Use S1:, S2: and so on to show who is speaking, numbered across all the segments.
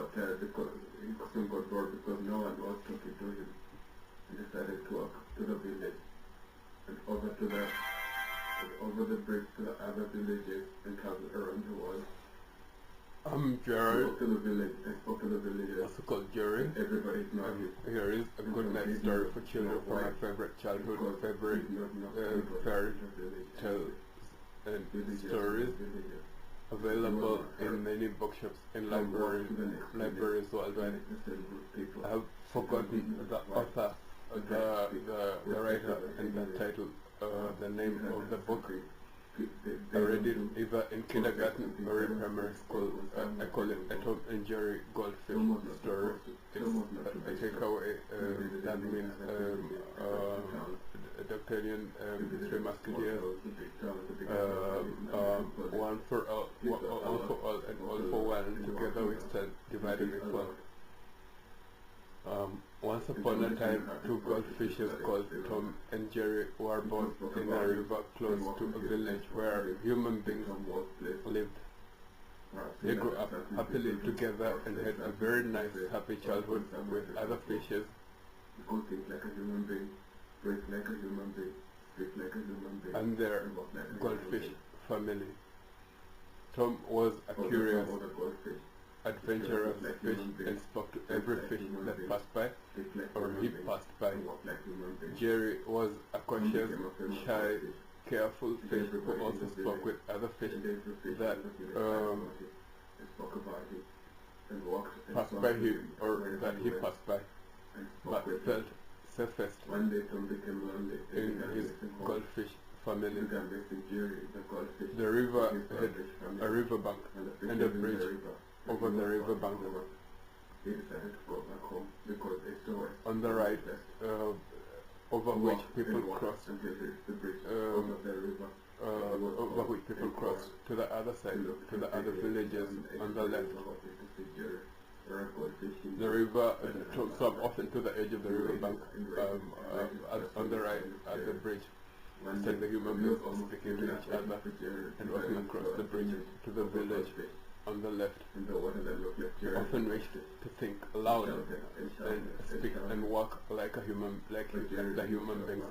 S1: He soon got bored because no one was talking to him, and decided to walk to the village and over the bridge to the other villages and travel around the world.
S2: I'm Jerry.
S1: Spoke to the village. I spoke to the villagers.
S2: Also called Jerry.
S1: Everybody ignored him.
S2: Here is a good night story for children from my favorite childhood, favorite fairy tales and stories, available in many bookshops and libraries worldwide. I have forgotten the author, the writer, and the title, the name of the book. I read it either in kindergarten or in primary school. I call it a Tom and Jerry Goldfish story. It's a takeaway. That means D'Artagnan, Three Musketeers, one for all, and all for one. Together we stand, divided we fall. Once upon a time, two goldfishes called Tom and Jerry were both in a river close to a village where human beings lived. They grew up happily together and had a very nice, happy childhood with other fishes. And their goldfish family. Tom was a curious, adventurous fish and spoke to every fish that passed by or he passed by. Jerry was a cautious, shy, careful fish who also spoke with other fish that passed by him or that he passed by, but felt safest in his goldfish family. The river had a riverbank and a bridge over the riverbank. On the right, over which people crossed, to the other side, to the other villages on the left. The river swam often to the edge of the riverbank, on the right, at the bridge. Said the human beings all speaking to each other and walking across the bridge to the village on the left. They often wished to think loud and speak and walk like the human beings.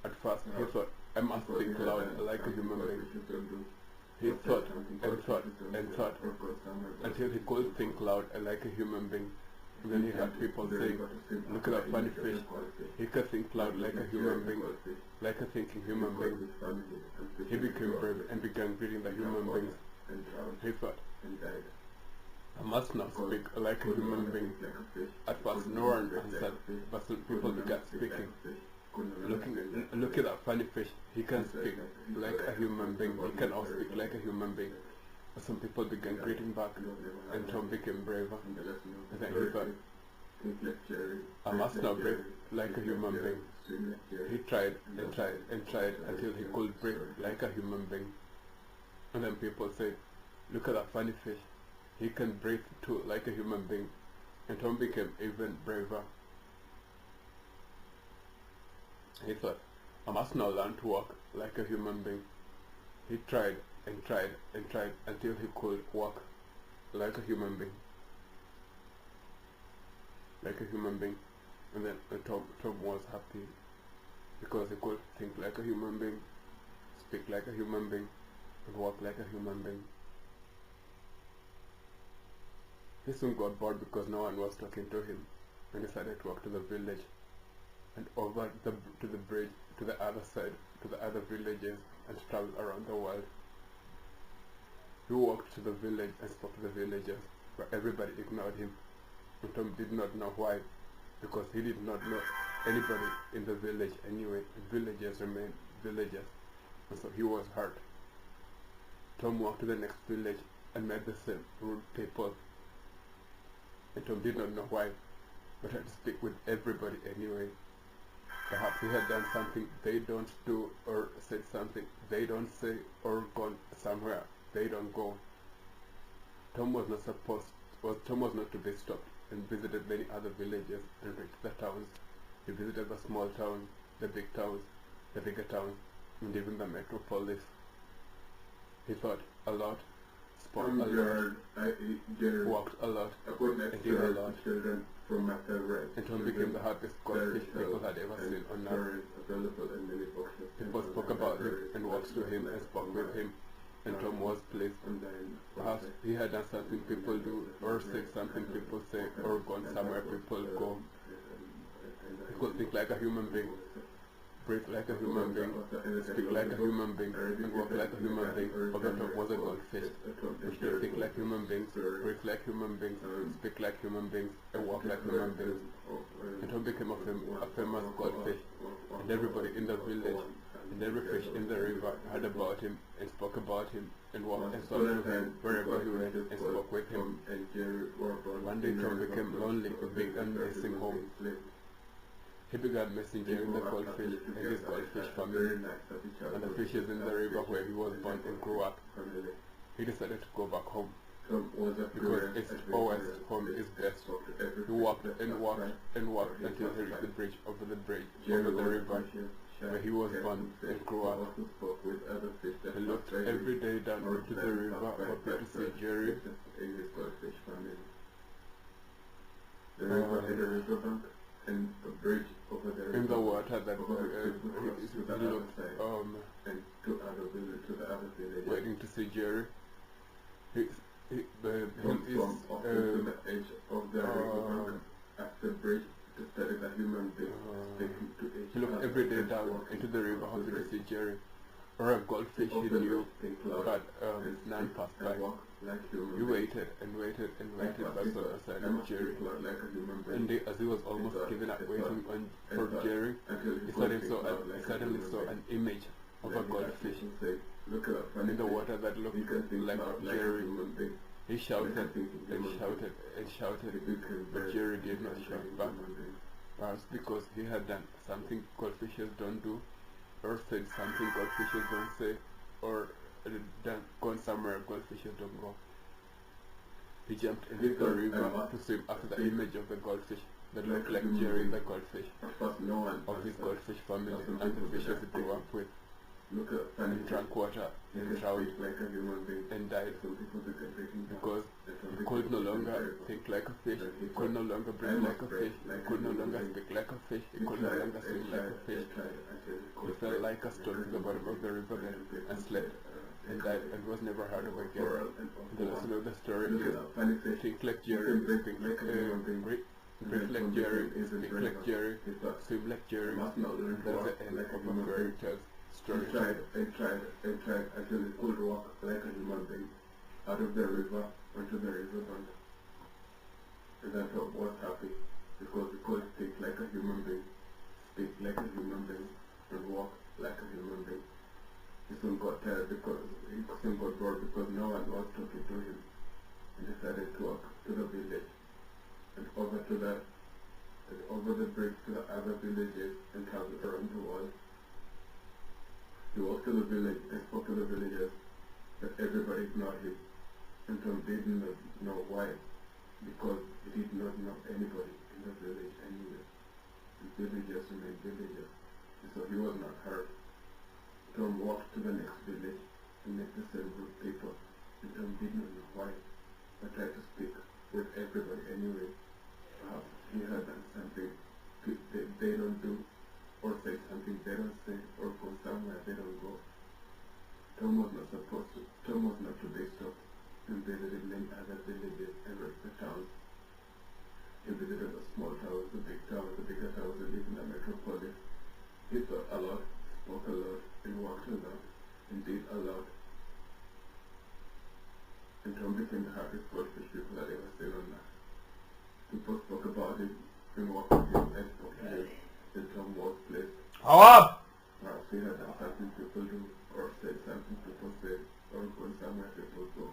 S2: At first he thought, I must think loud like a human being. He thought and thought and thought until he could think loud like a human being. And then he heard people saying, look at that funny fish. He could think loud like a human being, like a thinking human being. He became brave and began greeting the human beings. He thought, I must now speak like a human being. At first no one answered, but some people began speaking. Look at that funny fish. He can speak like a human being. He can also speak like a human being. Some people began greeting back, and Tom became braver. And then he thought, I must now breathe like a human being. He tried and tried and tried until he could breathe like a human being. And then people said, look at that funny fish. He can breathe too like a human being. And Tom became even braver. He thought, I must now learn to walk like a human being. He tried and tried and tried until he could walk like a human being. Like a human being. And then Tom was happy because he could think like a human being, speak like a human being, and walk like a human being. He soon got bored because no one was talking to him and decided to walk to the village and over to the bridge to the other side, to the other villages, and travel around the world. He walked to the village and spoke to the villagers, but everybody ignored him. And Tom did not know why, because he did not know anybody in the village anyway. Villagers remained villagers, and so he was hurt. Tom walked to the next village and met the same rude people. And Tom did not know why, but had to speak with everybody anyway. Perhaps he had done something they don't do, or said something they don't say, or gone somewhere they don't go. Tom was not to be stopped, and visited many other villages and reached the towns. He visited the small towns, the big towns, the bigger towns, and even the metropolis. He thought a lot, spoke a lot, walked a lot, and did a lot. And Tom became the hardest goldfish people had ever seen on earth. People spoke about him and walked to him and spoke with him, and Tom was pleased. Perhaps he had done something people do, or said something people say, or gone somewhere people go. He could think like a human being, breathe like a human being, speak like a human being, and walk like a human being. Although Tom was a goldfish, which they think like human beings, breathe like human beings, speak like human beings, and walk like human beings. And Tom became a famous goldfish, and everybody in the village and every fish in the river heard about him and spoke about him and walked and saw him wherever he went and spoke with him. One day Tom became lonely and began missing home. He began missing Jerry the Goldfish and his goldfish family and the fishes in the river where he was born and grew up. He decided to go back home because it's always home is best. He walked and walked and walked until he reached the bridge over the river where he was born and grew up. He looked every day down into the river hoping to see Jerry. In the water that he looked waiting to see Jerry. He looked every day down into the river hoping to see Jerry, or a goldfish he knew, but none passed by. He waited and waited and waited by the side of Jerry. And as he was almost giving up waiting for Jerry, he suddenly saw an image of a goldfish in the water that looked like Jerry. He shouted and shouted and shouted, but Jerry did not shout back. Perhaps because he had done something goldfishes don't do, or said something goldfishes don't say, or gone somewhere goldfishes don't go. He jumped into the river to swim after the image of the goldfish that looked like Jerry the Goldfish, of his goldfish family and the fishes he grew up with. And drank water and drowned and died because he could no longer think like a fish, he could no longer breathe like a fish, he could no longer speak like a fish, he could no longer swim like a fish. He fell like a stone to the bottom of the river then and slept and died and was never heard of again. The lesson of the story is think like Jerry, think like breathe like Jerry, speak like Jerry, swim like Jerry, and that's the end of a fairy tale. He tried until he could walk like a human being out of the river onto the riverbank. And then Tom was happy because he could think like a human being, speak like a human being, and walk like a human being. He soon got tired because he soon got bored because no one was talking to him, and decided to walk to the village and over the bridge to the other villages and towns around the world. He walked to the village and spoke to the villagers, but everybody ignored him. And Tom did not know why, because he did not know anybody in the village anyway. The villagers remained villagers, and so he was not heard. Tom walked to the next village and met the same group of people, and Tom did not know why, but tried to speak with everybody anyway. Perhaps he had done something they don't do, or say something they don't say, or go somewhere they don't go. Tom was not to be stopped and visited many other villages and the towns. He visited the small towns, the big towns, the bigger towns, and even the metropolis. He thought a lot, spoke a lot, and walked a lot, and did a lot. And Tom became the hardest goldfish people had ever seen on earth. People spoke about him and walked with him and spoke to him. And Tom was pleased. Perhaps he had done something people do, or said something people say, or gone somewhere people go.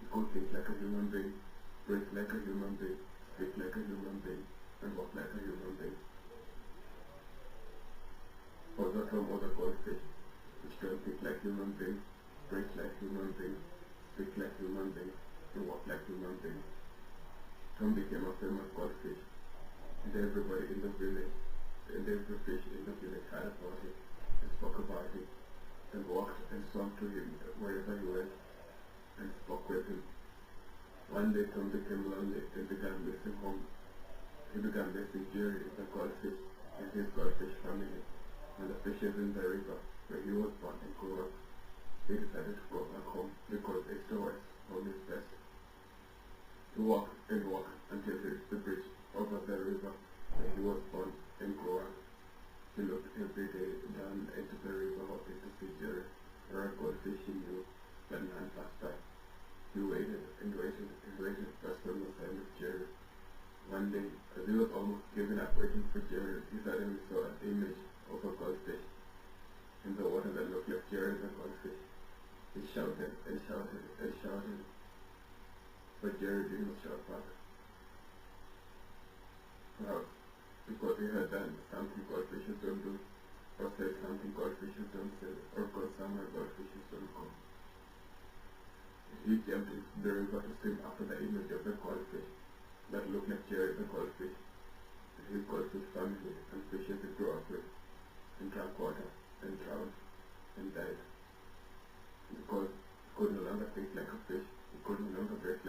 S2: He could think like a human being, breathe like a human being, speak like a human being, and walk like a human being. Although Tom was a goldfish, which can think like human beings, breathe like human beings, speak like human beings, and walk like human beings. Tom became a famous goldfish, and everybody in the village, and every fish in the village heard about him, and spoke about him, and walked and swam to him wherever he went,
S1: and spoke with him. One day Tom became lonely and began missing home. He began missing Jerry the Goldfish and his goldfish family and the fishes in the river where he was born and grew up. He decided to go back home because east to west home is best. He walked and walked until he reached the bridge over the river where he was born and grew up. He looked every day down into the river hoping to see Jerry or a goldfish he knew, but none passed by. He waited and waited and waited just on the side of Jerry. One day, as he was almost giving up waiting for Jerry, he suddenly saw an image of a goldfish in the water that looked like Jerry the Goldfish. He shouted and shouted and shouted, but Jerry didn't shout back. Perhaps because he had done something goldfishes don't do, or said something goldfishes don't say, or gone somewhere goldfishes don't go. He jumped into the river to swim after the image of the goldfish that looked like Jerry the Goldfish, and his goldfish family and fishes he grew up with, and drank water, and drowned, and died. Because he could no longer think like a fish, he could no longer breathe